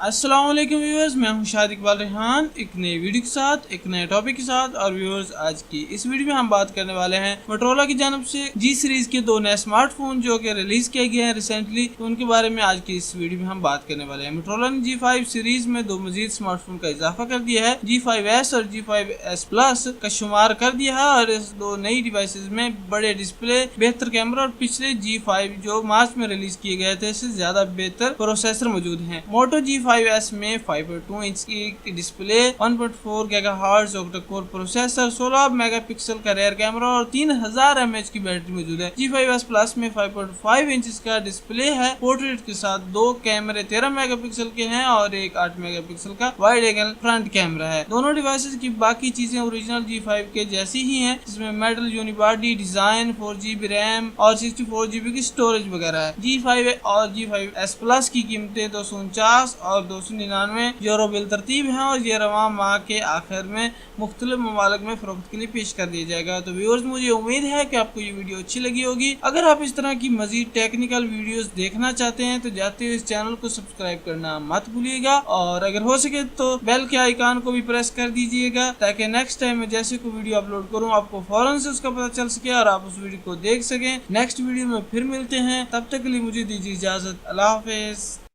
अस्सलाम वालेकुम व्यूअर्स, मैं हूं शाद इकबाल रेहान एक नई वीडियो के साथ, एक नए टॉपिक के साथ। और व्यूअर्स, आज की इस वीडियो में हम बात करने वाले हैं मोटोरोला की जानब से जी सीरीज के दो नए स्मार्टफोन जो कि रिलीज किए गए हैं रिसेंटली, तो उनके बारे में आज की इस वीडियो में हम बात करने वाले हैं। मोटोरोला ने G5 सीरीज में दो मजीद स्मार्टफोन का इजाफा कर दिया है। G5s और G5s प्लस का शुमार कर दिया है और इस दो नई डिवाइसेस में बड़े डिस्प्ले, बेहतर कैमरा और पिछले G5 जो मार्च में रिलीज किए गए थे इससे ज्यादा बेहतर प्रोसेसर मौजूद हैं। मोटो G5s में 5.2 इंच की display, 1.4 gigahertz octa core processor, 16 megapixel का रेयर कैमरा और 3000 mAh की बैटरी मौजूद है। G5s प्लस में 5.5 इंच का डिस्प्ले है, पोर्ट्रेट के साथ दो कैमरे 13 मेगापिक्सल के हैं और एक 8 मेगापिक्सल का वाइड एंगल फ्रंट कैमरा है। दोनों डिवाइसेस की बाकी चीजें ओरिजिनल G5 के जैसी ही हैं, जिसमें metal unibody design, 4GB RAM और 64GB की स्टोरेज वगैरह है। G5 और G5s प्लस की कीमतें 249 और 299 यूरो बिल तरतीब है और ये रवां माह के आखिर में मुख्तलिफ ममालिक में फरोख्त के लिए पेश कर दिया जाएगा। तो व्यूअर्स, मुझे उम्मीद है कि आपको ये वीडियो अच्छी लगी होगी। अगर आप इस तरह की मजीद टेक्निकल वीडियोस देखना चाहते हैं तो जाते हुए इस चैनल को सब्सक्राइब करना मत भूलिएगा और अगर हो सके तो बेल के आइकन को भी प्रेस कर दीजिएगा ताकि नेक्स्ट टाइम में जैसे कोई वीडियो अपलोड करूँ आपको फौरन से उसका पता चल सके और आप उस वीडियो को देख सकें। नेक्स्ट वीडियो में फिर मिलते हैं, तब तक के लिए मुझे दीजिए इजाजत। अल्लाह हाफिज।